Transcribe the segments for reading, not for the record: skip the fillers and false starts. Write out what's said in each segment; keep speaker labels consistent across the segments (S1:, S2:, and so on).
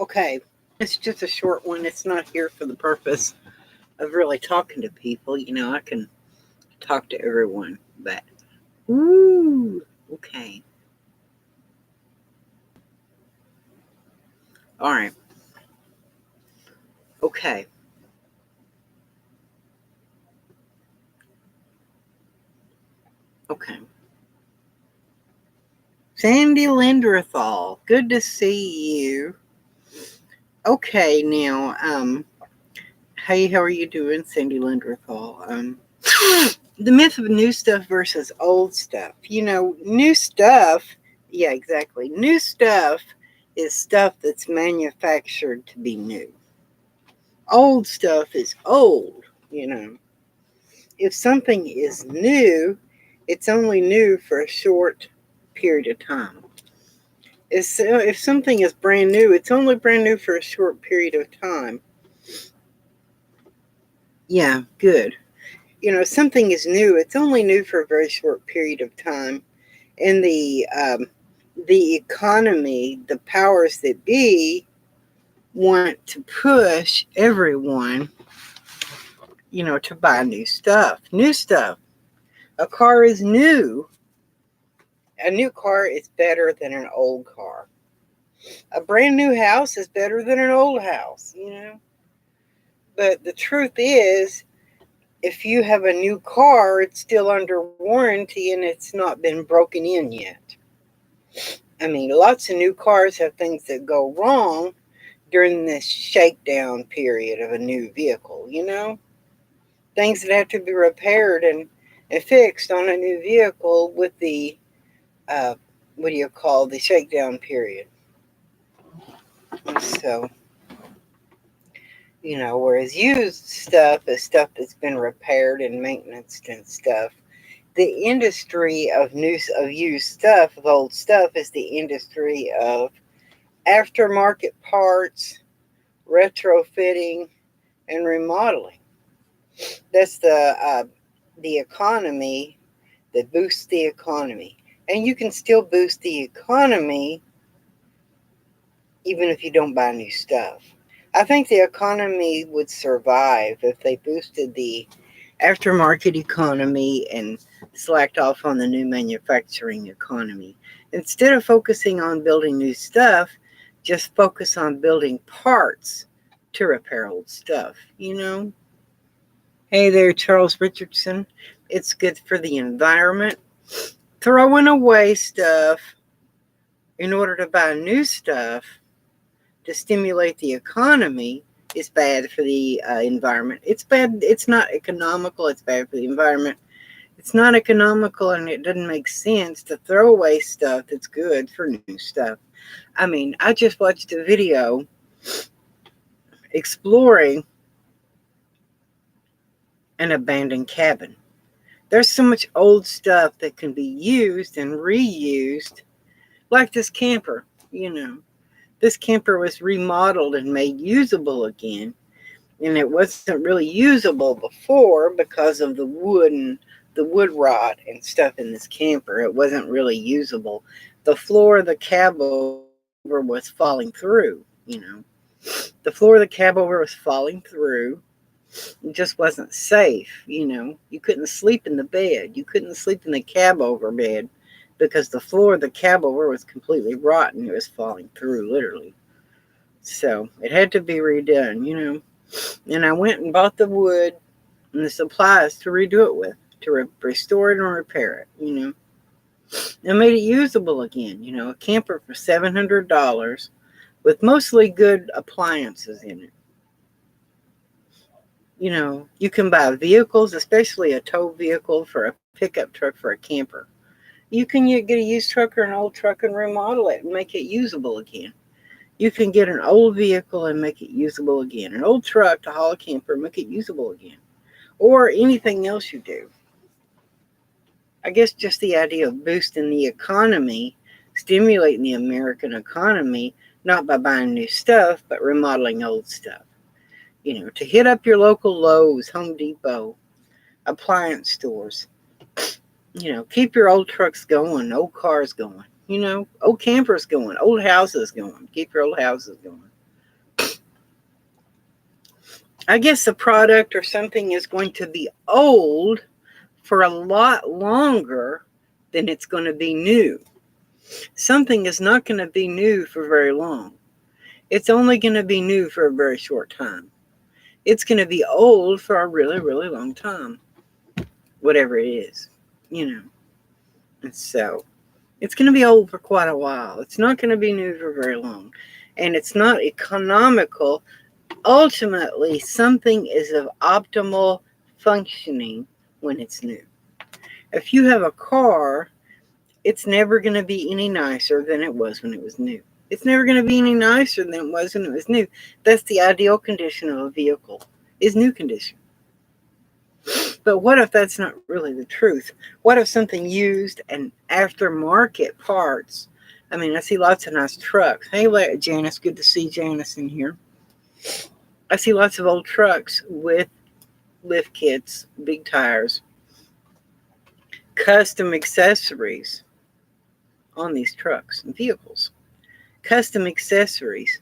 S1: Okay, it's just a short one. It's not here for the purpose of really talking to people. I can talk to everyone, but ooh, okay, all right, okay, okay. Sandy Linderthal, good to see you. Okay, now, hey, how are you doing, Sandy Linderthal? The myth of new stuff versus old stuff. New stuff, yeah, exactly. New stuff is stuff that's manufactured to be new. Old stuff is old. If something is new, it's only new for a short period of time. If something is brand new, it's only brand new for a short period of time. Yeah, good. Something is new, it's only new for a very short period of time. And the economy, the powers that be, want to push everyone, to buy new stuff. New stuff. A car is new. A new car is better than an old car. A brand new house is better than an old house. But the truth is, if you have a new car, it's still under warranty and it's not been broken in yet. I mean, lots of new cars have things that go wrong during this shakedown period of a new vehicle. Things that have to be repaired and fixed on a new vehicle with the, uh, what do you call, the shakedown period. So, whereas used stuff is stuff that's been repaired and maintenance and stuff. The industry of used stuff, of old stuff, is the industry of aftermarket parts, retrofitting, and remodeling. That's the economy that boosts the economy, and you can still boost the economy even if you don't buy new stuff. I think the economy would survive if they boosted the aftermarket economy and slacked off on the new manufacturing economy. Instead of focusing on building new stuff, just focus on building parts to repair old stuff. Hey there, Charles Richardson. It's good for the environment. Throwing away stuff in order to buy new stuff to stimulate the economy is bad for the environment. It's bad. It's not economical. It's bad for the environment. It's not economical, and it doesn't make sense to throw away stuff that's good for new stuff. I mean, I just watched a video exploring an abandoned cabin. There's so much old stuff that can be used and reused, like this camper. This camper was remodeled and made usable again, and it wasn't really usable before because of the wood rot and stuff in this camper. It wasn't really usable. The floor of the cab over was falling through. The floor of the cab over was falling through. It just wasn't safe. You couldn't sleep in the bed. You couldn't sleep in the cab over bed because the floor of the cab over was completely rotten. It was falling through, literally. So it had to be redone. And I went and bought the wood and the supplies to redo it with, to restore it and repair it. And made it usable again. A camper for $700 with mostly good appliances in it. You can buy vehicles, especially a tow vehicle for a pickup truck for a camper. You can get a used truck or an old truck and remodel it and make it usable again. You can get an old vehicle and make it usable again. An old truck to haul a camper and make it usable again. Or anything else you do. I guess just the idea of boosting the economy, stimulating the American economy, not by buying new stuff, but remodeling old stuff. To hit up your local Lowe's, Home Depot, appliance stores. Keep your old trucks going, old cars going, old campers going, old houses going. Keep your old houses going. I guess the product or something is going to be old for a lot longer than it's going to be new. Something is not going to be new for very long. It's only going to be new for a very short time. It's going to be old for a really, really long time, whatever it is, you know. And so it's going to be old for quite a while. It's not going to be new for very long. And it's not economical. Ultimately, something is of optimal functioning when it's new. If you have a car, it's never going to be any nicer than it was when it was new. It's never going to be any nicer than it was when it was new. That's the ideal condition of a vehicle, is new condition. But what if that's not really the truth? What if something used and aftermarket parts? I mean, I see lots of nice trucks. Hey, Janice, good to see Janice in here. I see lots of old trucks with lift kits, big tires, custom accessories on these trucks and vehicles. Custom accessories.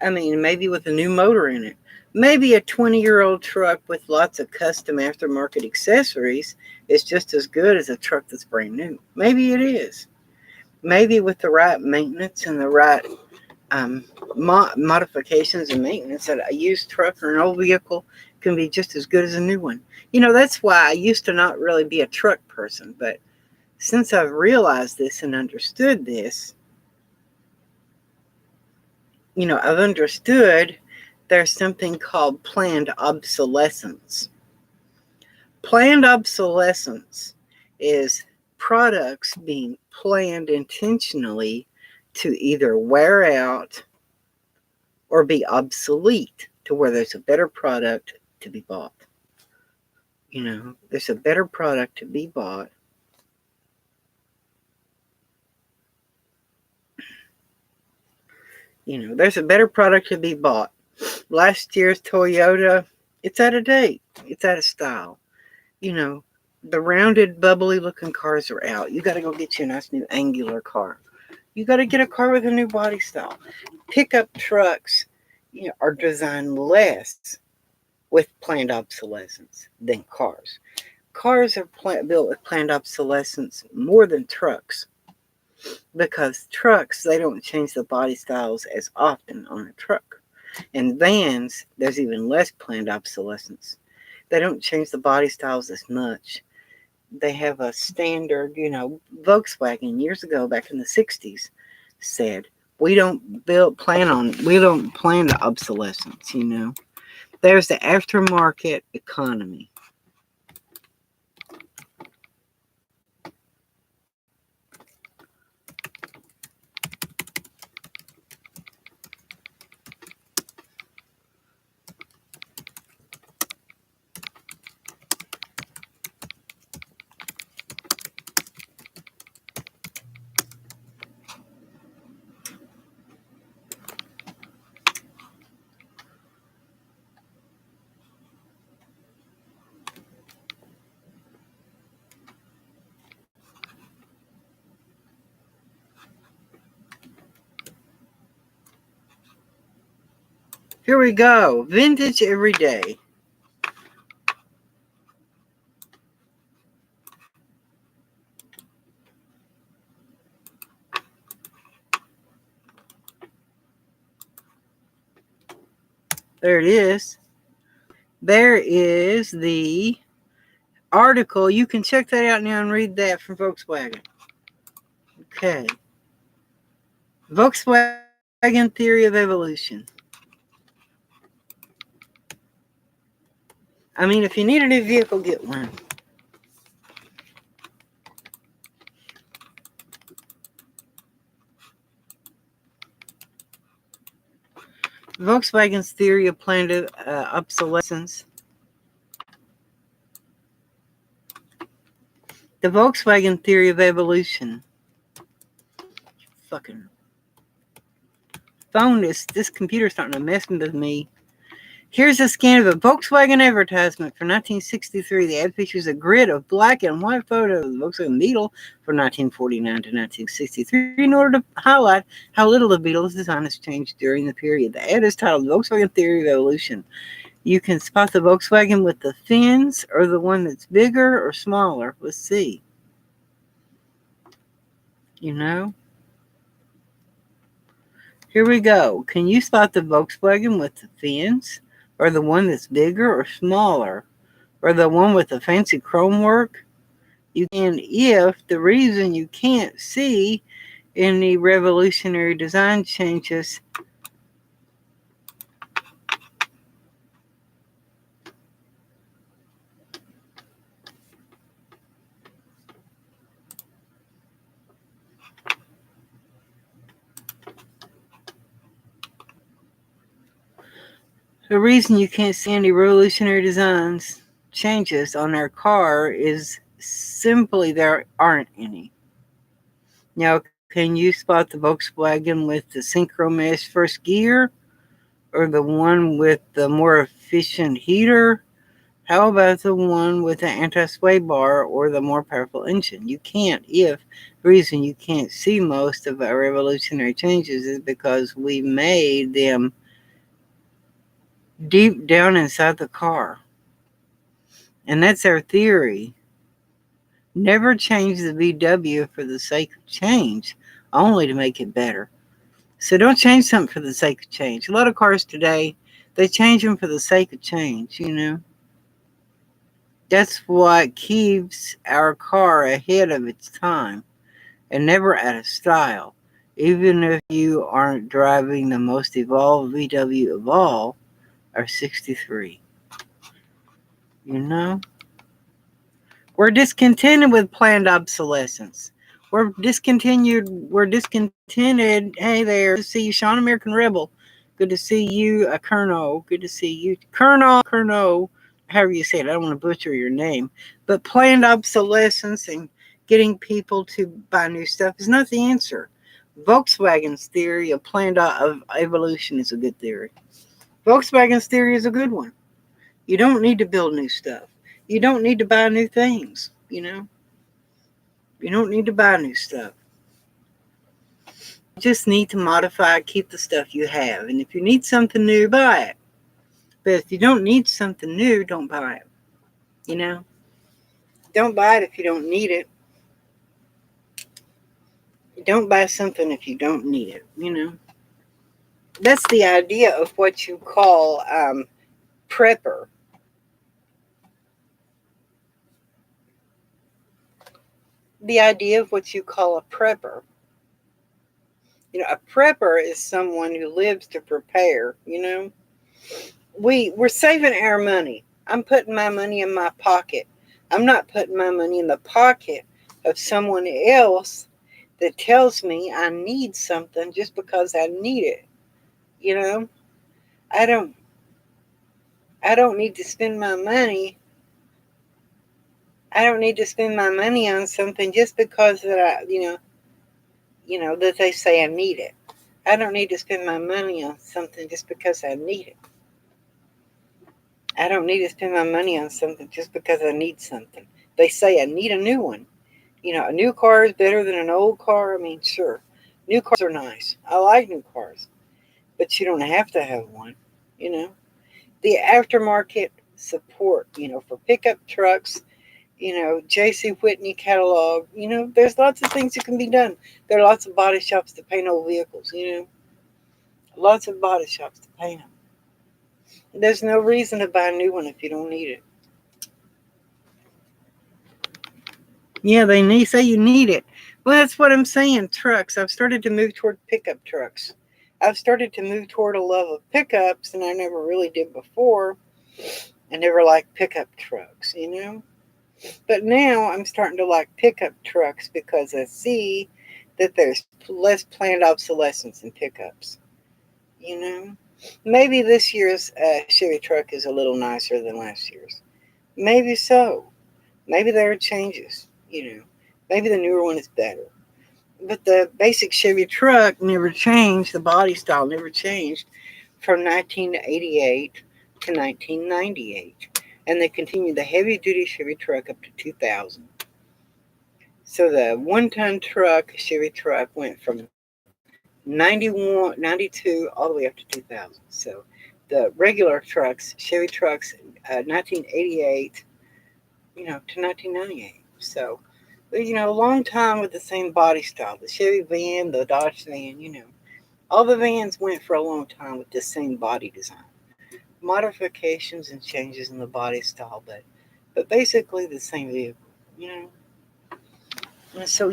S1: I mean, maybe with a new motor in it. Maybe a 20-year-old truck with lots of custom aftermarket accessories is just as good as a truck that's brand new. Maybe it is. Maybe with the right maintenance and the right modifications and maintenance, that a used truck or an old vehicle can be just as good as a new one. You know, that's why I used to not really be a truck person, but since I've realized this and understood this, you know, I've understood there's something called planned obsolescence. Planned obsolescence is products being planned intentionally to either wear out or be obsolete to where there's a better product to be bought. You know, there's a better product to be bought. You know, there's a better product to be bought. Last year's Toyota, it's out of date. It's out of style. You know, the rounded, bubbly looking cars are out. You got to go get you a nice new angular car. You got to get a car with a new body style. Pickup trucks, you know, are designed less with planned obsolescence than cars. Cars are built with planned obsolescence more than trucks, because trucks, they don't change the body styles as often on a truck. And vans, there's even less planned obsolescence. They don't change the body styles as much. They have a standard, you know, Volkswagen years ago, back in the 60s, said, we don't plan to obsolescence, you know. There's the aftermarket economy. Here we go. Vintage every day. There it is. There is the article. You can check that out now and read that from Volkswagen. Okay. Volkswagen Theory of Evolution. I mean, if you need a new vehicle, get one. Volkswagen's Theory of Planned Obsolescence. The Volkswagen Theory of Evolution. Fucking phone, this computer's starting to mess with me. Here's a scan of a Volkswagen advertisement for 1963. The ad features a grid of black and white photos of the Volkswagen Beetle from 1949 to 1963 in order to highlight how little the Beetle's design has changed during the period. The ad is titled Volkswagen Theory of Evolution. You can spot the Volkswagen with the fins or the one that's bigger or smaller. Let's see. You know? Here we go. Can you spot the Volkswagen with the fins or the one that's bigger or smaller or the one with the fancy chrome work? You can if the reason you can't see any revolutionary design changes the reason you can't see any revolutionary designs changes on our car is simply there aren't any. Now, can you spot the Volkswagen with the Synchro Mesh first gear or the one with the more efficient heater? How about the one with the anti-sway bar or the more powerful engine? You can't if the reason you can't see most of our revolutionary changes is because we made them deep down inside the car. And that's our theory. Never change the VW for the sake of change, only to make it better. So don't change something for the sake of change. A lot of cars today, they change them for the sake of change, you know. That's what keeps our car ahead of its time and never out of style. Even if you aren't driving the most evolved VW of all, our 63. You know? We're discontented with planned obsolescence. We're discontented. Hey there, good to see you, Sean American Rebel. Good to see you, Colonel. Good to see you, Colonel, however you say it. I don't want to butcher your name. But planned obsolescence and getting people to buy new stuff is not the answer. Volkswagen's theory of planned evolution is a good theory. Volkswagen's theory is a good one. You don't need to build new stuff. You don't need to buy new things, you know. You don't need to buy new stuff. You just need to modify, keep the stuff you have. And if you need something new, buy it. But if you don't need something new, don't buy it. You know? Don't buy it if you don't need it. Don't buy something if you don't need it, you know? That's the idea of what you call prepper. The idea of what you call a prepper. You know, a prepper is someone who lives to prepare, you know? We're saving our money. I'm putting my money in my pocket. I'm not putting my money in the pocket of someone else that tells me I need something just because I need it. You know, I don't need to spend my money. I don't need to spend my money on something just because that that they say I need it. I don't need to spend my money on something just because I need it. I don't need to spend my money on something just because I need something. They say I need a new one. You know, a new car is better than an old car. I mean, sure. New cars are nice. I like new cars. But you don't have to have one, you know. The aftermarket support, you know, for pickup trucks, you know, J.C. Whitney catalog, you know, there's lots of things that can be done. There are lots of body shops to paint old vehicles, you know. Lots of body shops to paint them. There's no reason to buy a new one if you don't need it. Yeah, they say you need it. Well, that's what I'm saying. Trucks. I've started to move toward pickup trucks. I've started to move toward a love of pickups, and I never really did before. I never liked pickup trucks, you know. But now I'm starting to like pickup trucks because I see that there's less planned obsolescence in pickups. You know, maybe this year's Chevy truck is a little nicer than last year's. Maybe so. Maybe there are changes. You know, maybe the newer one is better. But the basic Chevy truck never changed. The body style never changed from 1988 to 1998. And they continued the heavy duty Chevy truck up to 2000. So the 1-ton truck, Chevy truck, went from 91, 92 all the way up to 2000. So the regular trucks, Chevy trucks, 1988, to 1998. So, a long time with the same body style. The Chevy van, the Dodge van, all the vans went for a long time with the same body design. Modifications and changes in the body style, but basically the same vehicle, you know. And so,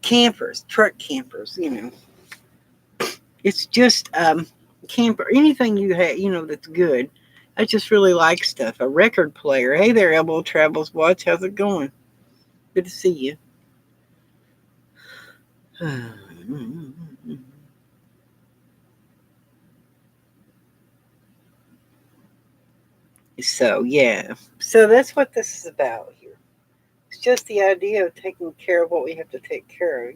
S1: campers, truck campers, it's just camper, anything you have, that's good. I just really like stuff. A record player. Hey there, Elbow Travels Watch. How's it going? Good to see you. So, yeah. So that's what this is about here. It's just the idea of taking care of what we have to take care of.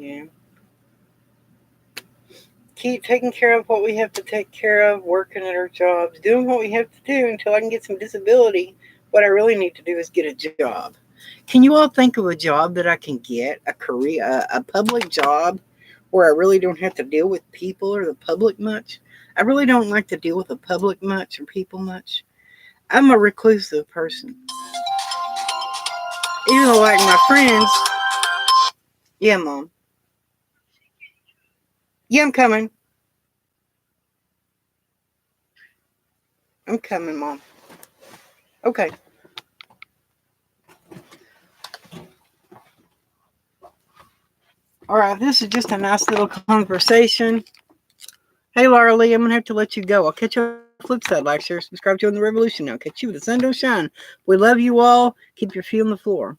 S1: Keep taking care of what we have to take care of, working at our jobs, doing what we have to do until I can get some disability. What I really need to do is get a job. Can you all think of a job that I can get, a career, a public job where I really don't have to deal with people or the public much? I really don't like to deal with the public much or people much. I'm a reclusive person. Even though, like my friends, yeah, Mom. Yeah, I'm coming. I'm coming, Mom. Okay. All right, this is just a nice little conversation. Hey, Laura Lee, I'm going to have to let you go. I'll catch you on the flip side. Like, share, subscribe to the Revolution. I'll catch you with the sun don't shine. We love you all. Keep your feet on the floor.